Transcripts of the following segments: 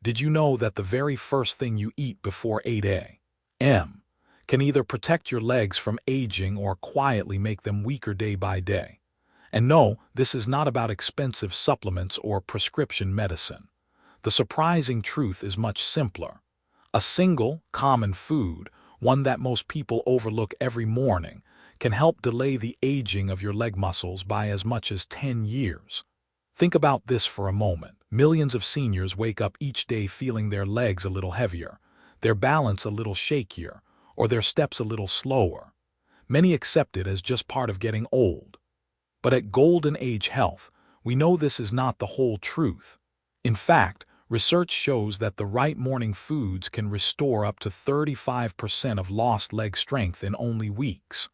Did you know that the very first thing you eat before 8 a.m. can either protect your legs from aging or quietly make them weaker day by day? And no, this is not about expensive supplements or prescription medicine. The surprising truth is much simpler. A single, common food, one that most people overlook every morning, can help delay the aging of your leg muscles by as much as 10 years. Think about this for a moment. Millions of seniors wake up each day feeling their legs a little heavier, their balance a little shakier, or their steps a little slower. Many accept it as just part of getting old. But at Golden Age Health, we know this is not the whole truth. In fact, research shows that the right morning foods can restore up to 35% of lost leg strength in only weeks.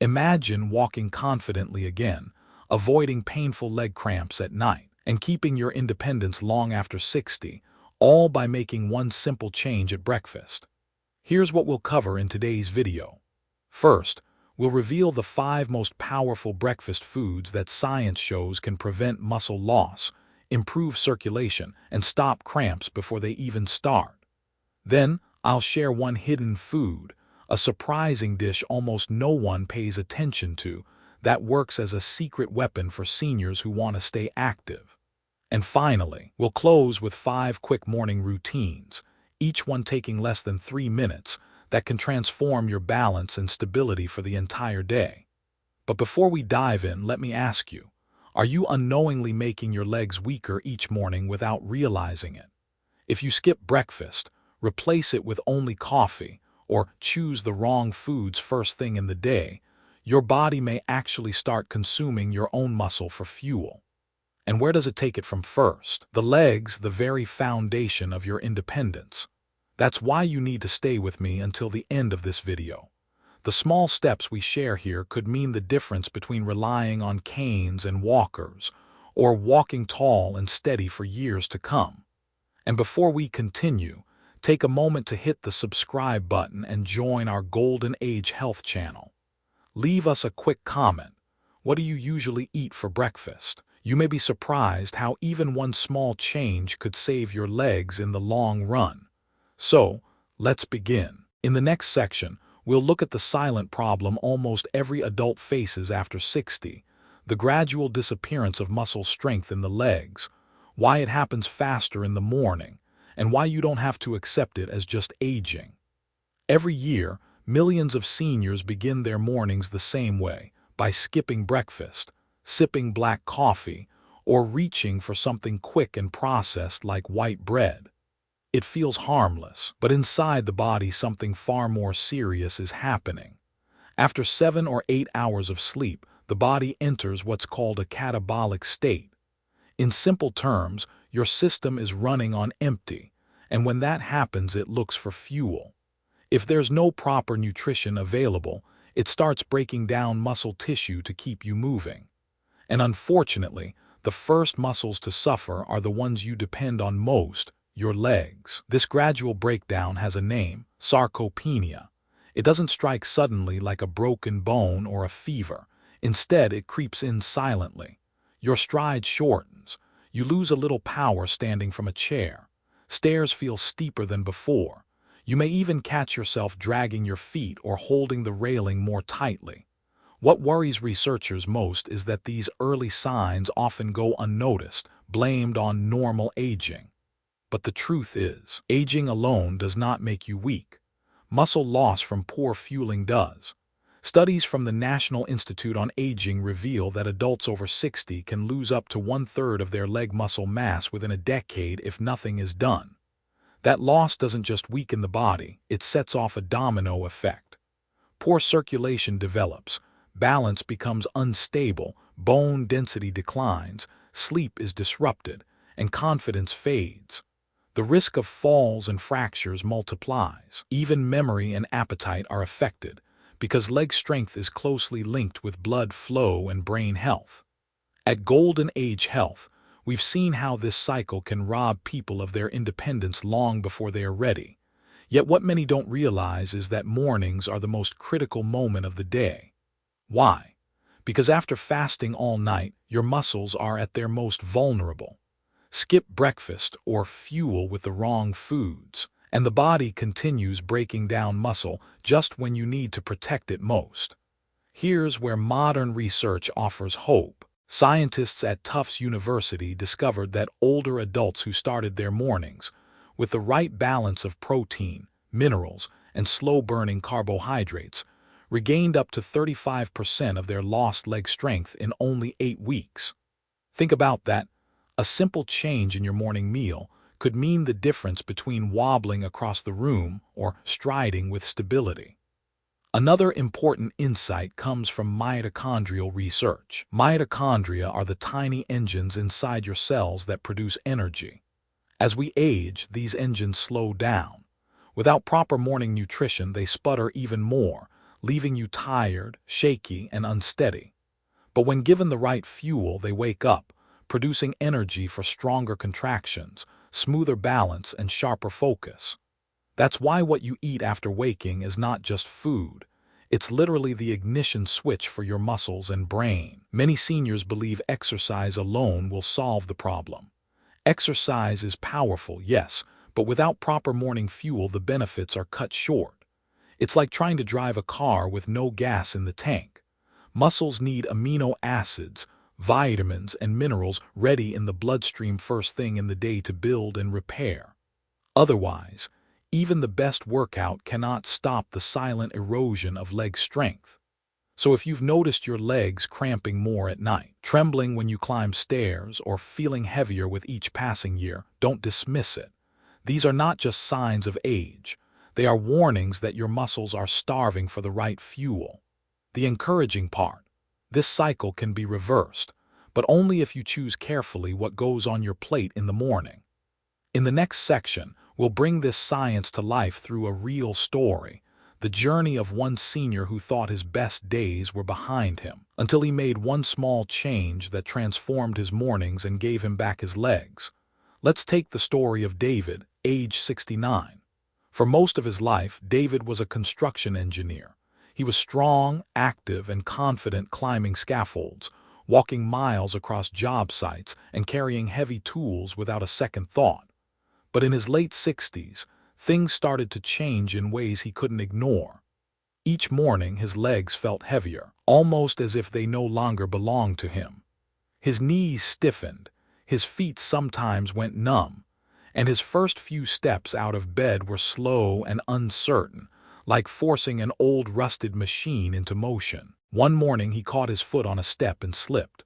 Imagine walking confidently again, avoiding painful leg cramps at night, and keeping your independence long after 60, all by making one simple change at breakfast. Here's what we'll cover in today's video. First, we'll reveal the 5 most powerful breakfast foods that science shows can prevent muscle loss, improve circulation, and stop cramps before they even start. Then, I'll share one hidden food, a surprising dish almost no one pays attention to, that works as a secret weapon for seniors who want to stay active. And finally, we'll close with 5 quick morning routines, each one taking less than 3 minutes, that can transform your balance and stability for the entire day. But before we dive in, let me ask you, are you unknowingly making your legs weaker each morning without realizing it? If you skip breakfast, replace it with only coffee, or choose the wrong foods first thing in the day, your body may actually start consuming your own muscle for fuel. And where does it take it from first? The legs, the very foundation of your independence. That's why you need to stay with me until the end of this video. The small steps we share here could mean the difference between relying on canes and walkers, or walking tall and steady for years to come. And before we continue, take a moment to hit the subscribe button and join our Golden Age Health channel. Leave us a quick comment. What do you usually eat for breakfast? You may be surprised how even one small change could save your legs in the long run. So, let's begin. In the next section, we'll look at the silent problem almost every adult faces after 60, the gradual disappearance of muscle strength in the legs, why it happens faster in the morning, and why you don't have to accept it as just aging. Every year, millions of seniors begin their mornings the same way, by skipping breakfast, sipping black coffee, or reaching for something quick and processed like white bread. It feels harmless, but inside the body something far more serious is happening. After 7 or 8 hours of sleep, the body enters what's called a catabolic state. In simple terms, your system is running on empty, and when that happens it looks for fuel. If there's no proper nutrition available, it starts breaking down muscle tissue to keep you moving. And unfortunately, the first muscles to suffer are the ones you depend on most, your legs. This gradual breakdown has a name, sarcopenia. It doesn't strike suddenly like a broken bone or a fever. Instead, it creeps in silently. Your stride shortens. You lose a little power standing from a chair. Stairs feel steeper than before. You may even catch yourself dragging your feet or holding the railing more tightly. What worries researchers most is that these early signs often go unnoticed, blamed on normal aging. But the truth is, aging alone does not make you weak. Muscle loss from poor fueling does. Studies from the National Institute on Aging reveal that adults over 60 can lose up to 1/3 of their leg muscle mass within a decade if nothing is done. That loss doesn't just weaken the body, it sets off a domino effect. Poor circulation develops, balance becomes unstable, bone density declines, sleep is disrupted, and confidence fades. The risk of falls and fractures multiplies. Even memory and appetite are affected, because leg strength is closely linked with blood flow and brain health. At Golden Age Health, we've seen how this cycle can rob people of their independence long before they are ready. Yet what many don't realize is that mornings are the most critical moment of the day. Why? Because after fasting all night, your muscles are at their most vulnerable. Skip breakfast or fuel with the wrong foods, and the body continues breaking down muscle just when you need to protect it most. Here's where modern research offers hope. Scientists at Tufts University discovered that older adults who started their mornings with the right balance of protein, minerals, and slow-burning carbohydrates regained up to 35% of their lost leg strength in only 8 weeks. Think about that. A simple change in your morning meal could mean the difference between wobbling across the room or striding with stability. Another important insight comes from mitochondrial research. Mitochondria are the tiny engines inside your cells that produce energy. As we age, these engines slow down. Without proper morning nutrition, they sputter even more, leaving you tired, shaky, and unsteady. But when given the right fuel, they wake up, producing energy for stronger contractions, smoother balance, and sharper focus. That's why what you eat after waking is not just food. It's literally the ignition switch for your muscles and brain. Many seniors believe exercise alone will solve the problem. Exercise is powerful, yes, but without proper morning fuel, the benefits are cut short. It's like trying to drive a car with no gas in the tank. Muscles need amino acids, vitamins, and minerals ready in the bloodstream first thing in the day to build and repair. Otherwise, even the best workout cannot stop the silent erosion of leg strength. So if you've noticed your legs cramping more at night, trembling when you climb stairs, or feeling heavier with each passing year, don't dismiss it. These are not just signs of age. They are warnings that your muscles are starving for the right fuel. The encouraging part: this cycle can be reversed, but only if you choose carefully what goes on your plate in the morning. In the next section, we'll bring this science to life through a real story, the journey of one senior who thought his best days were behind him, until he made one small change that transformed his mornings and gave him back his legs. Let's take the story of David, age 69. For most of his life, David was a construction engineer. He was strong, active, and confident, climbing scaffolds, walking miles across job sites, and carrying heavy tools without a second thought. But in his late 60s, things started to change in ways he couldn't ignore. Each morning, his legs felt heavier, almost as if they no longer belonged to him. His knees stiffened, his feet sometimes went numb, and his first few steps out of bed were slow and uncertain, like forcing an old rusted machine into motion. One morning, he caught his foot on a step and slipped.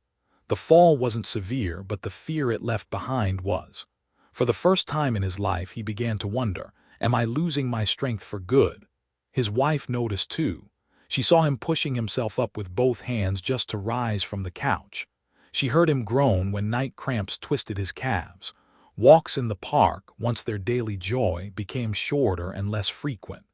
The fall wasn't severe, but the fear it left behind was. For the first time in his life, he began to wonder, am I losing my strength for good? His wife noticed too. She saw him pushing himself up with both hands just to rise from the couch. She heard him groan when night cramps twisted his calves. Walks in the park, once their daily joy, became shorter and less frequent.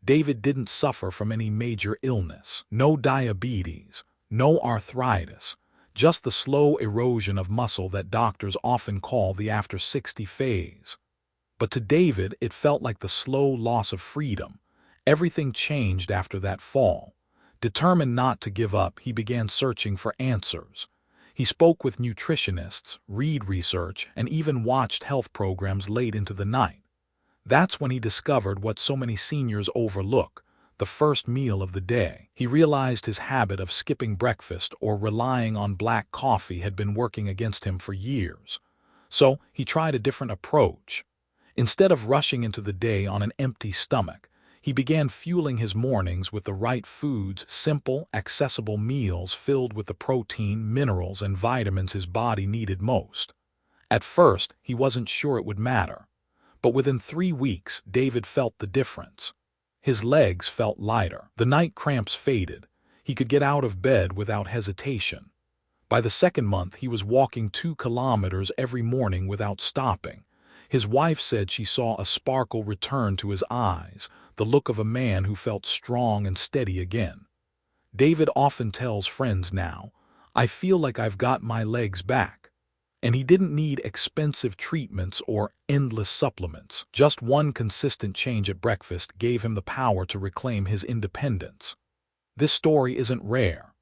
David didn't suffer from any major illness. No diabetes, no arthritis. Just the slow erosion of muscle that doctors often call the after 60 phase. But to David, it felt like the slow loss of freedom. Everything changed after that fall. Determined not to give up, he began searching for answers. He spoke with nutritionists, read research, and even watched health programs late into the night. That's when he discovered what so many seniors overlook: the first meal of the day. He realized his habit of skipping breakfast or relying on black coffee had been working against him for years. So he tried a different approach. Instead of rushing into the day on an empty stomach, he began fueling his mornings with the right foods: simple, accessible meals filled with the protein, minerals, and vitamins his body needed most. At first, he wasn't sure it would matter. But within 3 weeks, David felt the difference. His legs felt lighter. The night cramps faded. He could get out of bed without hesitation. By the second month, he was walking 2 kilometers every morning without stopping. His wife said she saw a sparkle return to his eyes, the look of a man who felt strong and steady again. David often tells friends now, "I feel like I've got my legs back." And he didn't need expensive treatments or endless supplements. Just one consistent change at breakfast gave him the power to reclaim his independence. This story isn't rare.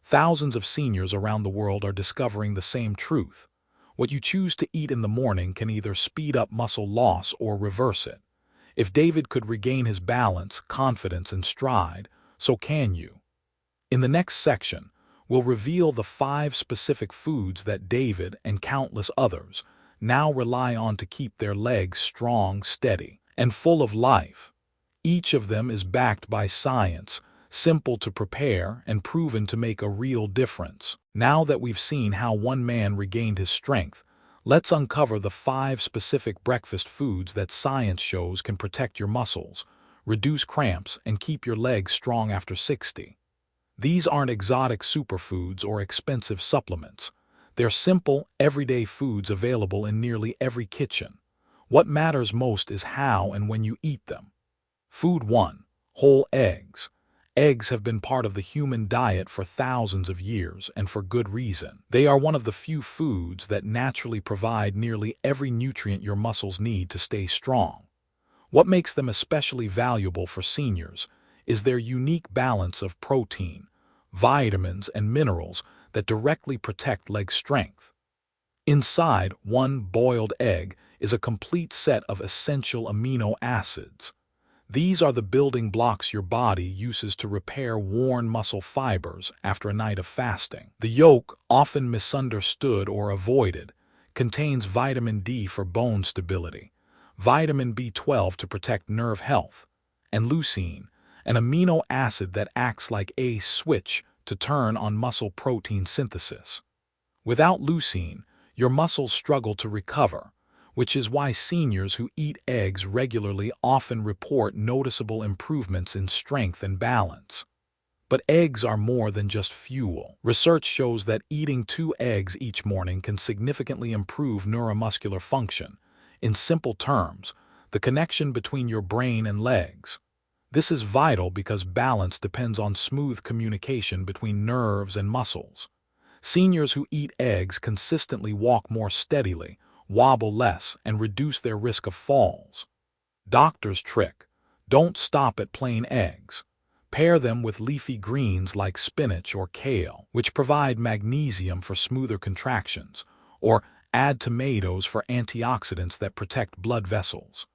Thousands of seniors around the world are discovering the same truth. What you choose to eat in the morning can either speed up muscle loss or reverse it. If David could regain his balance, confidence, and stride, so can you. In the next section, we'll reveal the 5 specific foods that David and countless others now rely on to keep their legs strong, steady, and full of life. Each of them is backed by science, simple to prepare, and proven to make a real difference. Now that we've seen how one man regained his strength, let's uncover the 5 specific breakfast foods that science shows can protect your muscles, reduce cramps, and keep your legs strong after 60. These aren't exotic superfoods or expensive supplements. They're simple, everyday foods available in nearly every kitchen. What matters most is how and when you eat them. Food 1. Whole eggs. Eggs have been part of the human diet for thousands of years, and for good reason. They are one of the few foods that naturally provide nearly every nutrient your muscles need to stay strong. What makes them especially valuable for seniors is their unique balance of protein, vitamins, and minerals that directly protect leg strength. Inside one boiled egg is a complete set of essential amino acids. These are the building blocks your body uses to repair worn muscle fibers after a night of fasting. The yolk, often misunderstood or avoided, contains vitamin D for bone stability, vitamin B12 to protect nerve health, and leucine, an amino acid that acts like a switch to turn on muscle protein synthesis. Without leucine, your muscles struggle to recover, which is why seniors who eat eggs regularly often report noticeable improvements in strength and balance. But eggs are more than just fuel. Research shows that eating 2 eggs each morning can significantly improve neuromuscular function. In simple terms, the connection between your brain and legs. This is vital because balance depends on smooth communication between nerves and muscles. Seniors who eat eggs consistently walk more steadily, wobble less, and reduce their risk of falls. Doctor's trick: don't stop at plain eggs. Pair them with leafy greens like spinach or kale, which provide magnesium for smoother contractions, or add tomatoes for antioxidants that protect blood vessels.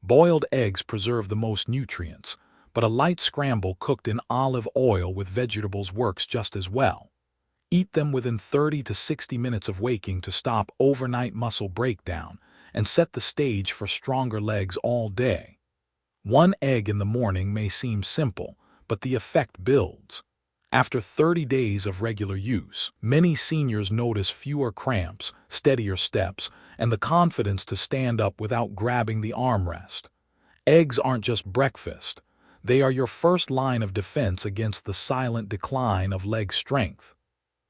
Boiled eggs preserve the most nutrients, but a light scramble cooked in olive oil with vegetables works just as well. Eat them within 30 to 60 minutes of waking to stop overnight muscle breakdown and set the stage for stronger legs all day. 1 egg in the morning may seem simple, but the effect builds. After 30 days of regular use, many seniors notice fewer cramps, steadier steps, and the confidence to stand up without grabbing the armrest. Eggs aren't just breakfast. They are your first line of defense against the silent decline of leg strength.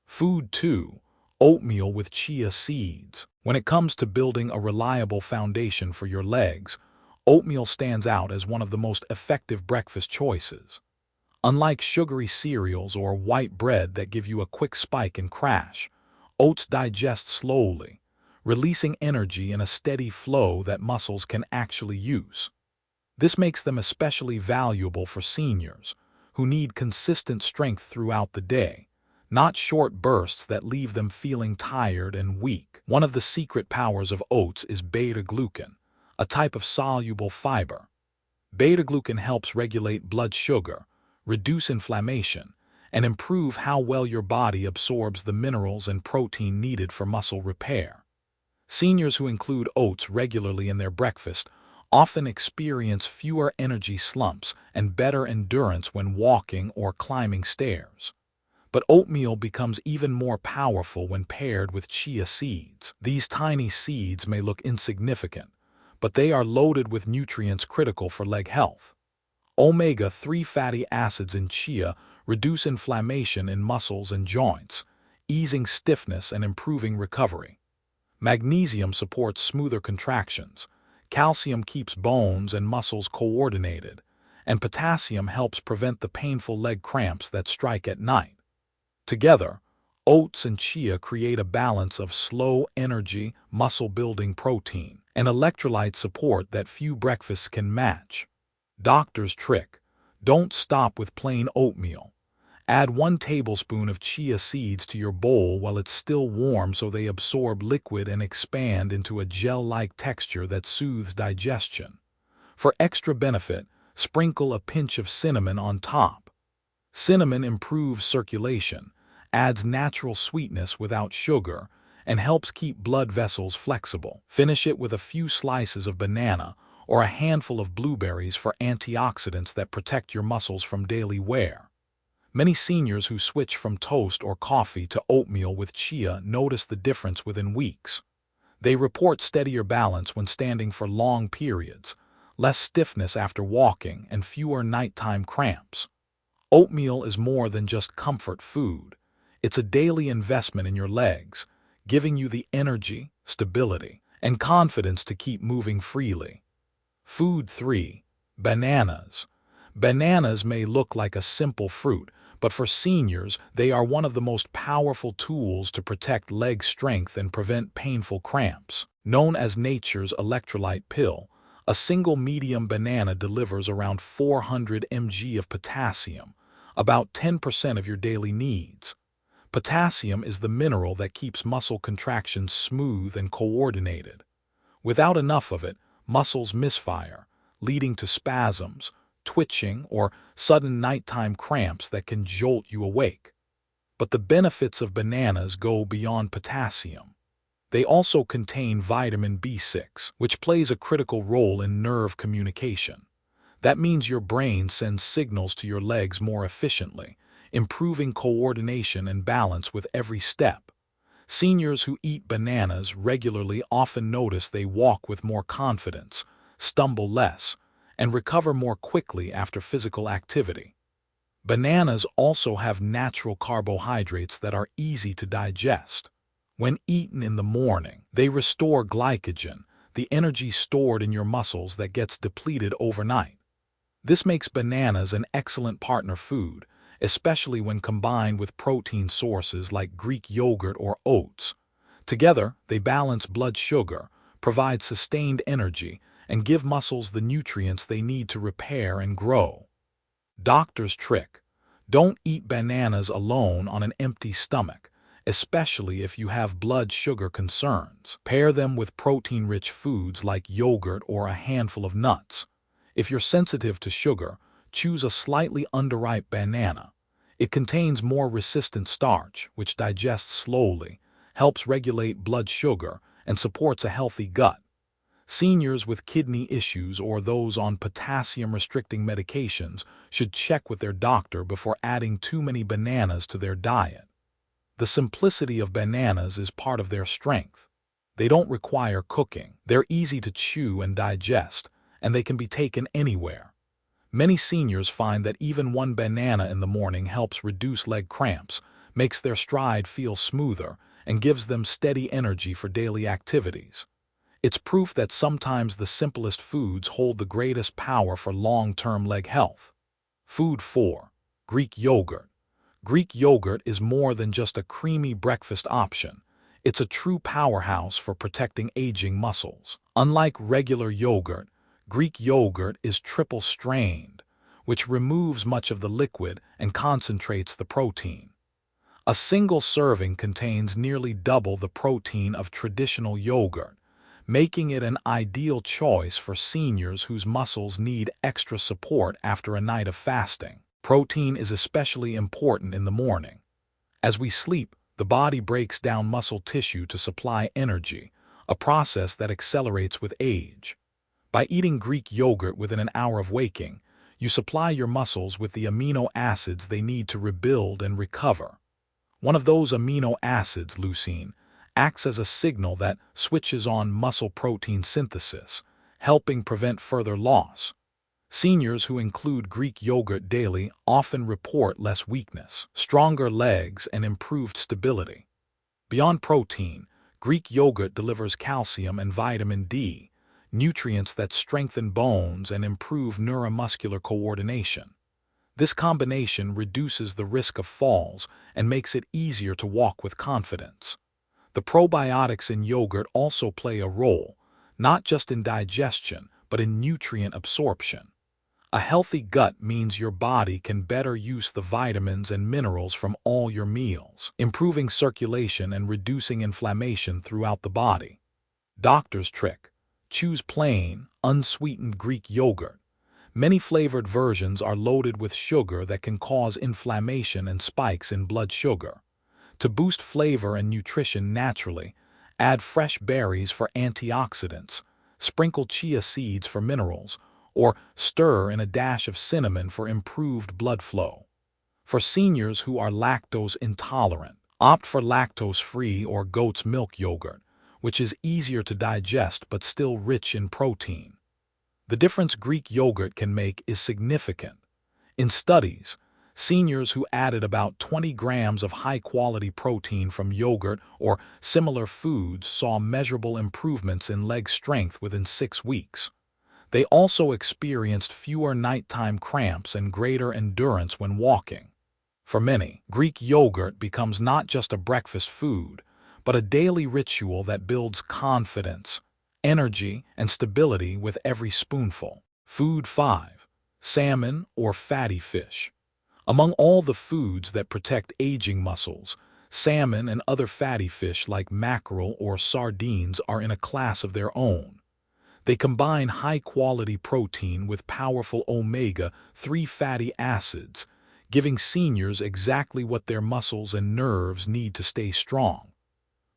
Food 2. Oatmeal with chia seeds. When it comes to building a reliable foundation for your legs, oatmeal stands out as one of the most effective breakfast choices. Unlike sugary cereals or white bread that give you a quick spike and crash, oats digest slowly, releasing energy in a steady flow that muscles can actually use. This makes them especially valuable for seniors who need consistent strength throughout the day, not short bursts that leave them feeling tired and weak. One of the secret powers of oats is beta-glucan, a type of soluble fiber. Beta-glucan helps regulate blood sugar, reduce inflammation, and improve how well your body absorbs the minerals and protein needed for muscle repair. Seniors who include oats regularly in their breakfast often experience fewer energy slumps and better endurance when walking or climbing stairs. But oatmeal becomes even more powerful when paired with chia seeds. These tiny seeds may look insignificant, but they are loaded with nutrients critical for leg health. Omega-3 fatty acids in chia reduce inflammation in muscles and joints, easing stiffness and improving recovery. Magnesium supports smoother contractions, calcium keeps bones and muscles coordinated, and potassium helps prevent the painful leg cramps that strike at night. Together, oats and chia create a balance of slow-energy, muscle-building protein and electrolyte support that few breakfasts can match. Doctor's trick: don't stop with plain oatmeal. Add 1 tablespoon of chia seeds to your bowl while it's still warm so they absorb liquid and expand into a gel-like texture that soothes digestion. For extra benefit, sprinkle a pinch of cinnamon on top. Cinnamon improves circulation, adds natural sweetness without sugar, and helps keep blood vessels flexible. Finish it with a few slices of banana or a handful of blueberries for antioxidants that protect your muscles from daily wear. Many seniors who switch from toast or coffee to oatmeal with chia notice the difference within weeks. They report steadier balance when standing for long periods, less stiffness after walking, and fewer nighttime cramps. Oatmeal is more than just comfort food. It's a daily investment in your legs, giving you the energy, stability, and confidence to keep moving freely. Food 3. Bananas. Bananas may look like a simple fruit, but for seniors, they are one of the most powerful tools to protect leg strength and prevent painful cramps. Known as nature's electrolyte pill, a single medium banana delivers around 400 mg of potassium, about 10% of your daily needs. Potassium is the mineral that keeps muscle contractions smooth and coordinated. Without enough of it, muscles misfire, leading to spasms, twitching, or sudden nighttime cramps that can jolt you awake. But the benefits of bananas go beyond potassium. They also contain vitamin B6, which plays a critical role in nerve communication. That means your brain sends signals to your legs more efficiently, improving coordination and balance with every step. Seniors who eat bananas regularly often notice they walk with more confidence, stumble less, and recover more quickly after physical activity. Bananas also have natural carbohydrates that are easy to digest. When eaten in the morning, they restore glycogen, the energy stored in your muscles that gets depleted overnight. This makes bananas an excellent partner food, especially when combined with protein sources like Greek yogurt or oats. Together, they balance blood sugar, provide sustained energy, and give muscles the nutrients they need to repair and grow. Doctor's trick: don't eat bananas alone on an empty stomach, especially if you have blood sugar concerns. Pair them with protein-rich foods like yogurt or a handful of nuts. If you're sensitive to sugar, choose a slightly underripe banana. It contains more resistant starch, which digests slowly, helps regulate blood sugar, and supports a healthy gut. Seniors with kidney issues or those on potassium-restricting medications should check with their doctor before adding too many bananas to their diet. The simplicity of bananas is part of their strength. They don't require cooking, they're easy to chew and digest, and they can be taken anywhere. Many seniors find that even 1 banana in the morning helps reduce leg cramps, makes their stride feel smoother, and gives them steady energy for daily activities. It's proof that sometimes the simplest foods hold the greatest power for long-term leg health. Food 4. Greek yogurt. Greek yogurt is more than just a creamy breakfast option. It's a true powerhouse for protecting aging muscles. Unlike regular yogurt, Greek yogurt is triple-strained, which removes much of the liquid and concentrates the protein. A single serving contains nearly double the protein of traditional yogurt, making it an ideal choice for seniors whose muscles need extra support after a night of fasting. Protein is especially important in the morning. As we sleep, the body breaks down muscle tissue to supply energy, a process that accelerates with age. By eating Greek yogurt within an hour of waking, you supply your muscles with the amino acids they need to rebuild and recover. One of those amino acids, leucine, acts as a signal that switches on muscle protein synthesis, helping prevent further loss. Seniors who include Greek yogurt daily often report less weakness, stronger legs, and improved stability. Beyond protein, Greek yogurt delivers calcium and vitamin D, nutrients that strengthen bones and improve neuromuscular coordination. This combination reduces the risk of falls and makes it easier to walk with confidence. The probiotics in yogurt also play a role, not just in digestion, but in nutrient absorption. A healthy gut means your body can better use the vitamins and minerals from all your meals, improving circulation and reducing inflammation throughout the body. Doctor's trick: choose plain, unsweetened Greek yogurt. Many flavored versions are loaded with sugar that can cause inflammation and spikes in blood sugar. To boost flavor and nutrition naturally, add fresh berries for antioxidants, sprinkle chia seeds for minerals, or stir in a dash of cinnamon for improved blood flow. For seniors who are lactose intolerant, opt for lactose-free or goat's milk yogurt, which is easier to digest but still rich in protein. The difference Greek yogurt can make is significant. In studies, seniors who added about 20 grams of high-quality protein from yogurt or similar foods saw measurable improvements in leg strength within 6 weeks. They also experienced fewer nighttime cramps and greater endurance when walking. For many, Greek yogurt becomes not just a breakfast food, but a daily ritual that builds confidence, energy, and stability with every spoonful. Food 5. Salmon or fatty fish. Among all the foods that protect aging muscles, salmon and other fatty fish like mackerel or sardines are in a class of their own. They combine high-quality protein with powerful omega-3 fatty acids, giving seniors exactly what their muscles and nerves need to stay strong.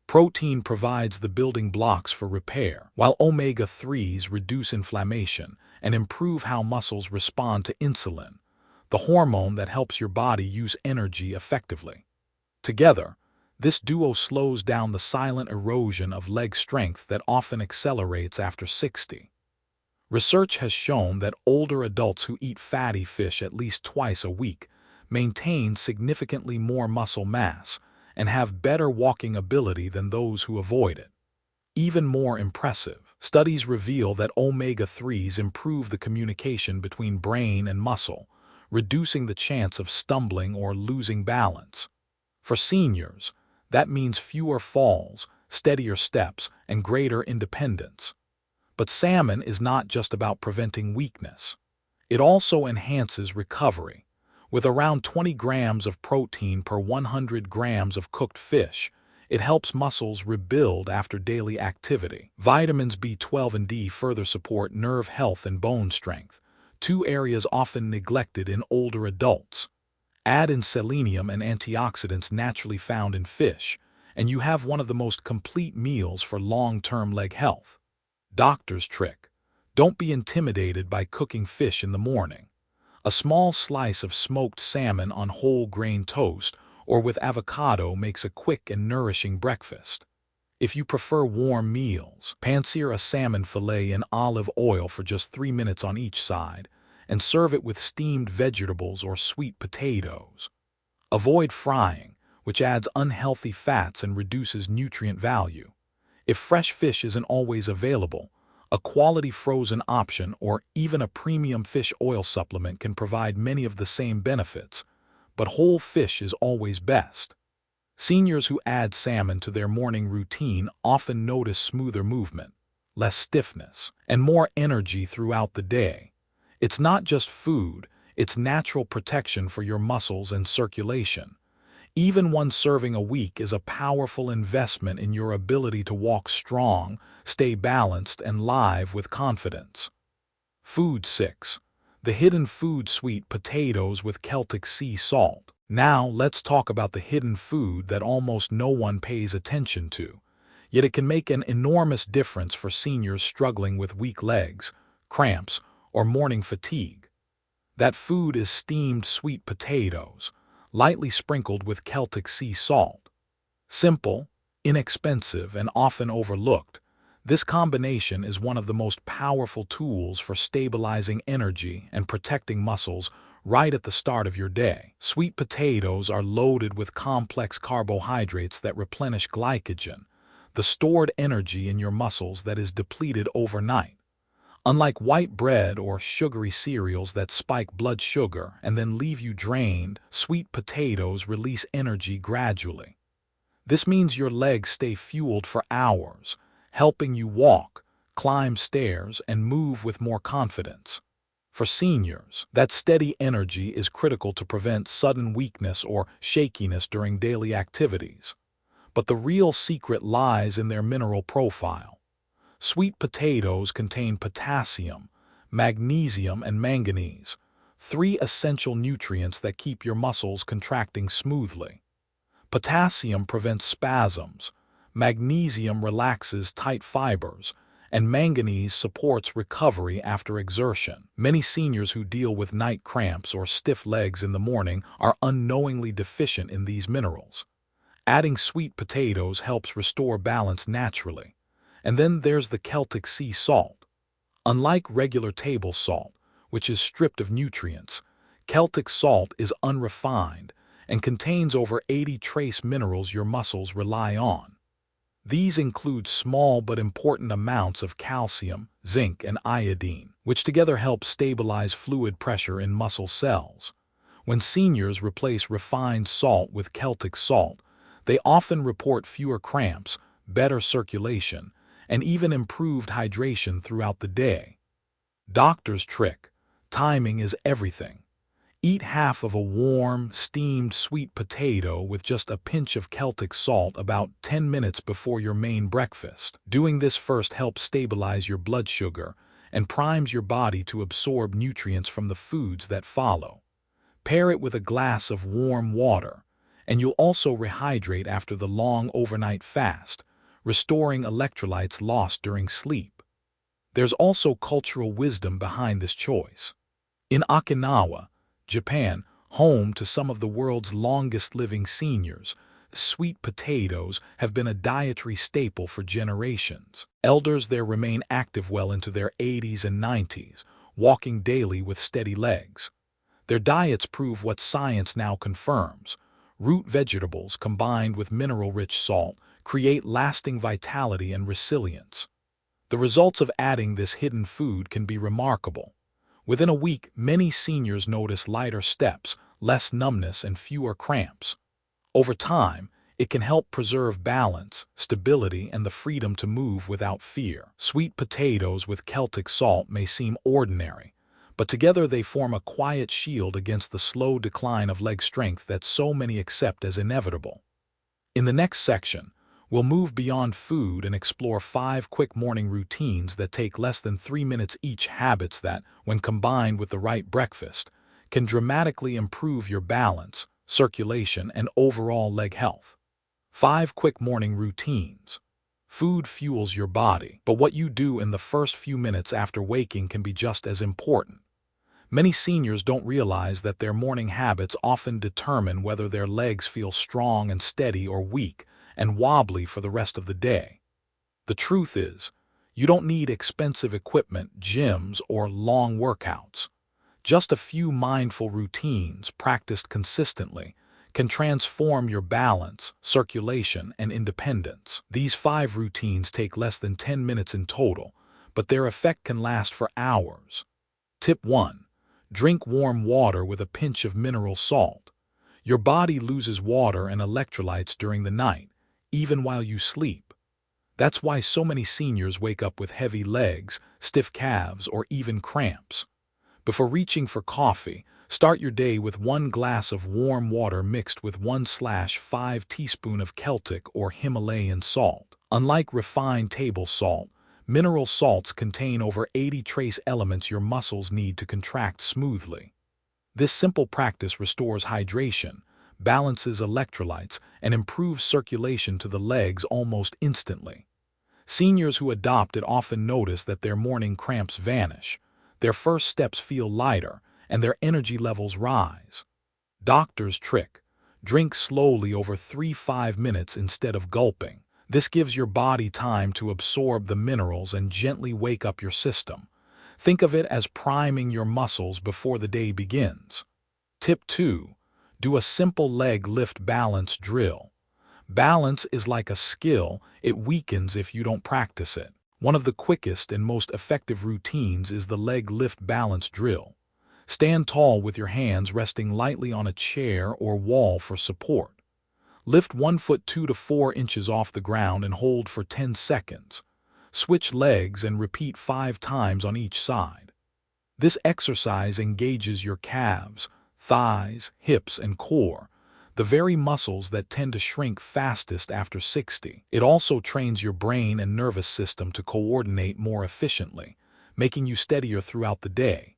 Protein provides the building blocks for repair, while omega-3s reduce inflammation and improve how muscles respond to insulin, the hormone that helps your body use energy effectively. Together, this duo slows down the silent erosion of leg strength that often accelerates after 60. Research has shown that older adults who eat fatty fish at least twice a week maintain significantly more muscle mass and have better walking ability than those who avoid it. Even more impressive, studies reveal that omega-3s improve the communication between brain and muscle, reducing the chance of stumbling or losing balance. For seniors, that means fewer falls, steadier steps, and greater independence. But salmon is not just about preventing weakness. It also enhances recovery. With around 20 grams of protein per 100 grams of cooked fish, it helps muscles rebuild after daily activity. Vitamins B12 and D further support nerve health and bone strength, two areas often neglected in older adults. Add in selenium and antioxidants naturally found in fish, and you have one of the most complete meals for long-term leg health. Doctor's trick: don't be intimidated by cooking fish in the morning. A small slice of smoked salmon on whole grain toast or with avocado makes a quick and nourishing breakfast. If you prefer warm meals, pan-sear a salmon fillet in olive oil for just 3 minutes on each side, and serve it with steamed vegetables or sweet potatoes. Avoid frying, which adds unhealthy fats and reduces nutrient value. If fresh fish isn't always available, a quality frozen option or even a premium fish oil supplement can provide many of the same benefits, but whole fish is always best. Seniors who add salmon to their morning routine often notice smoother movement, less stiffness, and more energy throughout the day. It's not just food, it's natural protection for your muscles and circulation. Even one serving a week is a powerful investment in your ability to walk strong, stay balanced, and live with confidence. Food 6. The hidden food: sweet potatoes with Celtic sea salt. Now let's talk about the hidden food that almost no one pays attention to, yet it can make an enormous difference for seniors struggling with weak legs, cramps, or morning fatigue. That food is steamed sweet potatoes, lightly sprinkled with Celtic sea salt. Simple, inexpensive, and often overlooked, this combination is one of the most powerful tools for stabilizing energy and protecting muscles right at the start of your day. Sweet potatoes are loaded with complex carbohydrates that replenish glycogen, the stored energy in your muscles that is depleted overnight. Unlike white bread or sugary cereals that spike blood sugar and then leave you drained, sweet potatoes release energy gradually. This means your legs stay fueled for hours, helping you walk, climb stairs, and move with more confidence. For seniors, that steady energy is critical to prevent sudden weakness or shakiness during daily activities. But the real secret lies in their mineral profile. Sweet potatoes contain potassium, magnesium, and manganese, three essential nutrients that keep your muscles contracting smoothly. Potassium prevents spasms, magnesium relaxes tight fibers, and manganese supports recovery after exertion. Many seniors who deal with night cramps or stiff legs in the morning are unknowingly deficient in these minerals. Adding sweet potatoes helps restore balance naturally. And then there's the Celtic sea salt. Unlike regular table salt, which is stripped of nutrients, Celtic salt is unrefined and contains over 80 trace minerals your muscles rely on. These include small but important amounts of calcium, zinc, and iodine, which together help stabilize fluid pressure in muscle cells. When seniors replace refined salt with Celtic salt, they often report fewer cramps, better circulation, and even improved hydration throughout the day. Doctor's trick: timing is everything. Eat half of a warm, steamed sweet potato with just a pinch of Celtic salt about 10 minutes before your main breakfast. Doing this first helps stabilize your blood sugar and primes your body to absorb nutrients from the foods that follow. Pair it with a glass of warm water, and you'll also rehydrate after the long overnight fast, restoring electrolytes lost during sleep. There's also cultural wisdom behind this choice. In Okinawa, Japan, home to some of the world's longest-living seniors, sweet potatoes have been a dietary staple for generations. Elders there remain active well into their 80s and 90s, walking daily with steady legs. Their diets prove what science now confirms. Root vegetables combined with mineral-rich salt create lasting vitality and resilience. The results of adding this hidden food can be remarkable. Within a week, many seniors notice lighter steps, less numbness, and fewer cramps. Over time, it can help preserve balance, stability, and the freedom to move without fear. Sweet potatoes with Celtic salt may seem ordinary, but together they form a quiet shield against the slow decline of leg strength that so many accept as inevitable. In the next section, we'll move beyond food and explore 5 quick morning routines that take less than 3 minutes each, habits that, when combined with the right breakfast, can dramatically improve your balance, circulation, and overall leg health. 5 quick morning routines. Food fuels your body, but what you do in the first few minutes after waking can be just as important. Many seniors don't realize that their morning habits often determine whether their legs feel strong and steady or weak and wobbly for the rest of the day. The truth is, you don't need expensive equipment, gyms, or long workouts. Just a few mindful routines practiced consistently can transform your balance, circulation, and independence. These 5 routines take less than 10 minutes in total, but their effect can last for hours. Tip 1. Drink warm water with a pinch of mineral salt. Your body loses water and electrolytes during the night, even while you sleep. That's why so many seniors wake up with heavy legs, stiff calves, or even cramps. Before reaching for coffee, start your day with 1 glass of warm water mixed with 1/5 teaspoon of Celtic or Himalayan salt. Unlike refined table salt, mineral salts contain over 80 trace elements your muscles need to contract smoothly. This simple practice restores hydration, balances electrolytes, and improves circulation to the legs almost instantly. Seniors who adopt it often notice that their morning cramps vanish, their first steps feel lighter, and their energy levels rise. Doctor's trick: drink slowly over 3-5 minutes instead of gulping. This gives your body time to absorb the minerals and gently wake up your system. Think of it as priming your muscles before the day begins. Tip 2. Do a simple leg lift balance drill. Balance is like a skill, it weakens if you don't practice it. One of the quickest and most effective routines is the leg lift balance drill. Stand tall with your hands resting lightly on a chair or wall for support. Lift 1 foot 2 to 4 inches off the ground and hold for 10 seconds. Switch legs and repeat 5 times on each side. This exercise engages your calves, thighs, hips, and core, the very muscles that tend to shrink fastest after 60. It also trains your brain and nervous system to coordinate more efficiently, making you steadier throughout the day.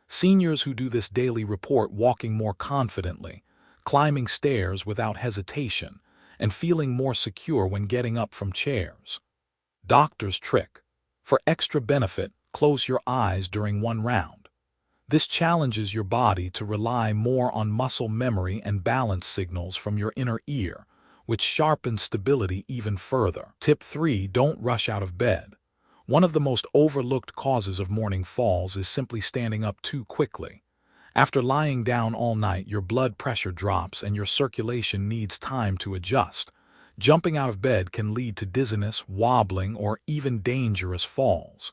Seniors who do this daily report walking more confidently, climbing stairs without hesitation, and feeling more secure when getting up from chairs. Doctor's trick. For extra benefit, close your eyes during one round. This challenges your body to rely more on muscle memory and balance signals from your inner ear, which sharpens stability even further. Tip 3. Don't rush out of bed. One of the most overlooked causes of morning falls is simply standing up too quickly. After lying down all night, your blood pressure drops and your circulation needs time to adjust. Jumping out of bed can lead to dizziness, wobbling, or even dangerous falls.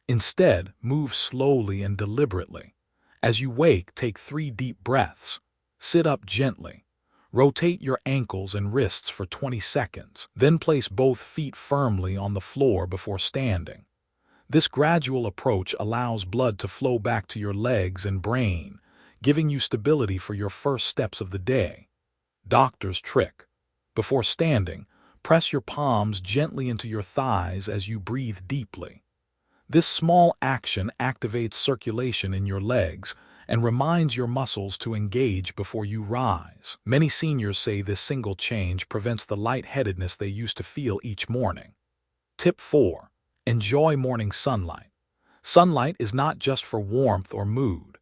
Instead, move slowly and deliberately. As you wake, take 3 deep breaths. Sit up gently. Rotate your ankles and wrists for 20 seconds. Then place both feet firmly on the floor before standing. This gradual approach allows blood to flow back to your legs and brain, giving you stability for your first steps of the day. Doctor's trick. Before standing, press your palms gently into your thighs as you breathe deeply. This small action activates circulation in your legs and reminds your muscles to engage before you rise. Many seniors say this single change prevents the lightheadedness they used to feel each morning. Tip 4. Enjoy morning sunlight. Sunlight is not just for warmth or mood.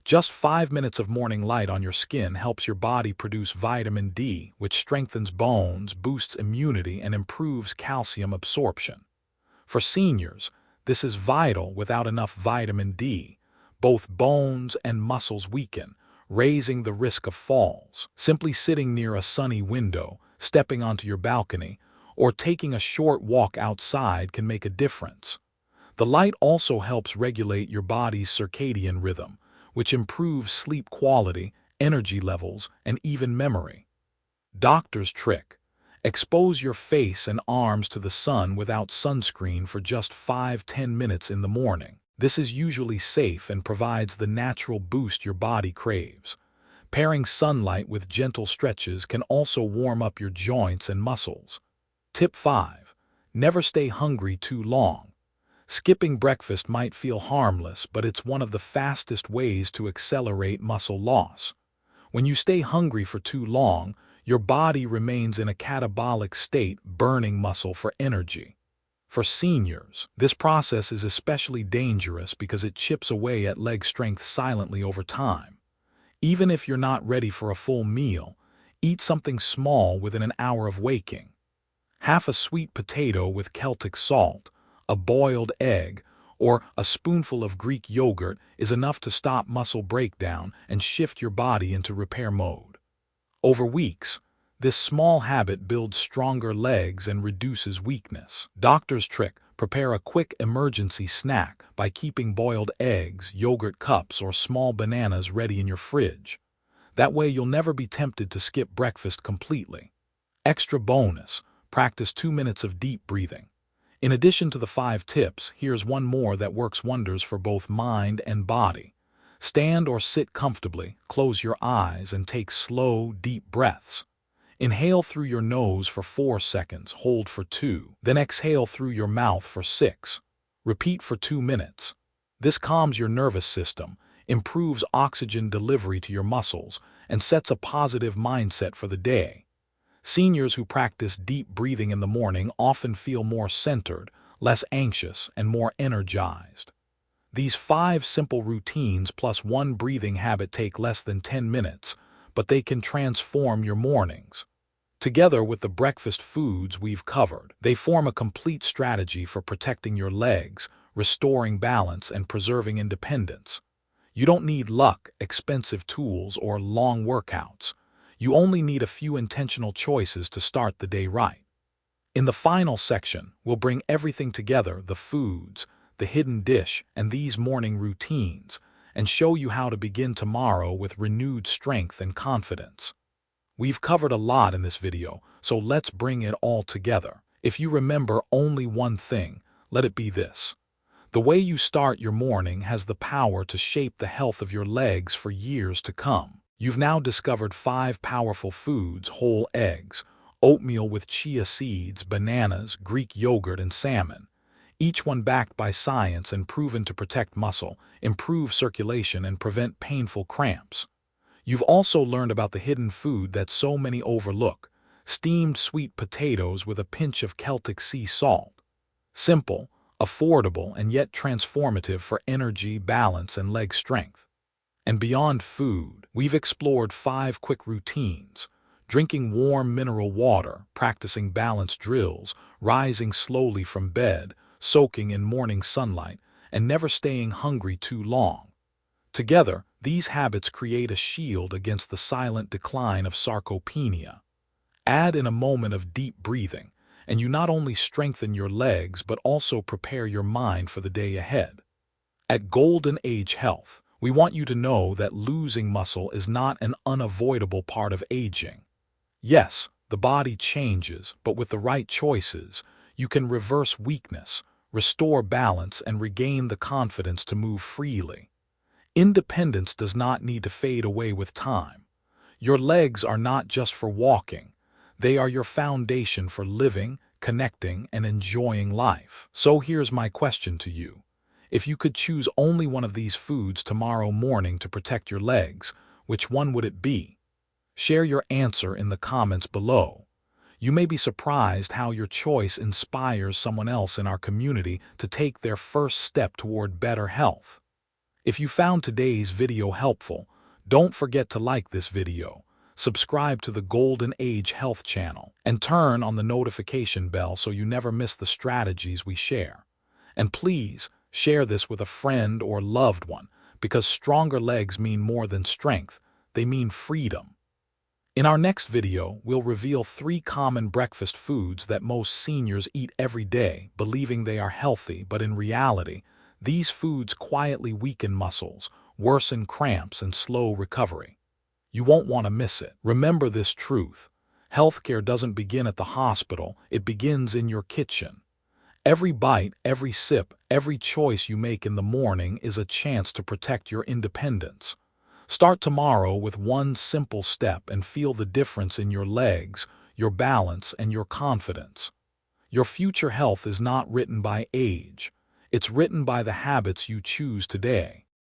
Just 5 minutes of morning light on your skin helps your body produce vitamin D, which strengthens bones, boosts immunity, and improves calcium absorption. For seniors, this is vital. Without enough vitamin D, both bones and muscles weaken, raising the risk of falls. Simply sitting near a sunny window, stepping onto your balcony, or taking a short walk outside can make a difference. The light also helps regulate your body's circadian rhythm, which improves sleep quality, energy levels, and even memory. Doctor's trick. Expose your face and arms to the sun without sunscreen for just 5–10 minutes in the morning. This is usually safe and provides the natural boost your body craves. Pairing sunlight with gentle stretches can also warm up your joints and muscles. Tip 5. Never stay hungry too long. Skipping breakfast might feel harmless, but it's one of the fastest ways to accelerate muscle loss. When you stay hungry for too long, your body remains in a catabolic state, burning muscle for energy. For seniors, this process is especially dangerous because it chips away at leg strength silently over time. Even if you're not ready for a full meal, eat something small within an hour of waking. Half a sweet potato with Celtic salt, a boiled egg, or a spoonful of Greek yogurt is enough to stop muscle breakdown and shift your body into repair mode. Over weeks, this small habit builds stronger legs and reduces weakness. Doctor's trick. Prepare a quick emergency snack by keeping boiled eggs, yogurt cups, or small bananas ready in your fridge. That way you'll never be tempted to skip breakfast completely. Extra bonus. Practice 2 minutes of deep breathing. In addition to the 5 tips, here's one more that works wonders for both mind and body. Stand or sit comfortably, close your eyes, and take slow, deep breaths. Inhale through your nose for 4 seconds, hold for 2, then exhale through your mouth for 6. Repeat for 2 minutes. This calms your nervous system, improves oxygen delivery to your muscles, and sets a positive mindset for the day. Seniors who practice deep breathing in the morning often feel more centered, less anxious, and more energized. These 5 simple routines plus 1 breathing habit take less than 10 minutes, but they can transform your mornings. Together with the breakfast foods we've covered, they form a complete strategy for protecting your legs, restoring balance, and preserving independence. You don't need luck, expensive tools, or long workouts. You only need a few intentional choices to start the day right. In the final section, we'll bring everything together, the foods, the hidden dish, and these morning routines, and show you how to begin tomorrow with renewed strength and confidence. We've covered a lot in this video, so let's bring it all together. If you remember only one thing, let it be this. The way you start your morning has the power to shape the health of your legs for years to come. You've now discovered 5 powerful foods: whole eggs, oatmeal with chia seeds, bananas, Greek yogurt, and salmon, each one backed by science and proven to protect muscle, improve circulation, and prevent painful cramps. You've also learned about the hidden food that so many overlook: steamed sweet potatoes with a pinch of Celtic sea salt. Simple, affordable, and yet transformative for energy, balance, and leg strength. And beyond food, we've explored 5 quick routines: drinking warm mineral water, practicing balance drills, rising slowly from bed, soaking in morning sunlight, and never staying hungry too long. Together, these habits create a shield against the silent decline of sarcopenia. Add in a moment of deep breathing, and you not only strengthen your legs but also prepare your mind for the day ahead. At Golden Age Health, we want you to know that losing muscle is not an unavoidable part of aging. Yes, the body changes, but with the right choices, you can reverse weakness, restore balance, and regain the confidence to move freely. Independence does not need to fade away with time. Your legs are not just for walking. They are your foundation for living, connecting, and enjoying life. So here's my question to you. If you could choose only one of these foods tomorrow morning to protect your legs, which one would it be? Share your answer in the comments below. You may be surprised how your choice inspires someone else in our community to take their first step toward better health. If you found today's video helpful, don't forget to like this video, subscribe to the Golden Age Health channel, and turn on the notification bell so you never miss the strategies we share. And please, share this with a friend or loved one, because stronger legs mean more than strength, they mean freedom. In our next video, we'll reveal 3 common breakfast foods that most seniors eat every day, believing they are healthy, but in reality, these foods quietly weaken muscles, worsen cramps, and slow recovery. You won't want to miss it. Remember this truth: healthcare doesn't begin at the hospital, it begins in your kitchen. Every bite, every sip, every choice you make in the morning is a chance to protect your independence. Start tomorrow with one simple step and feel the difference in your legs, your balance, and your confidence. Your future health is not written by age. It's written by the habits you choose today.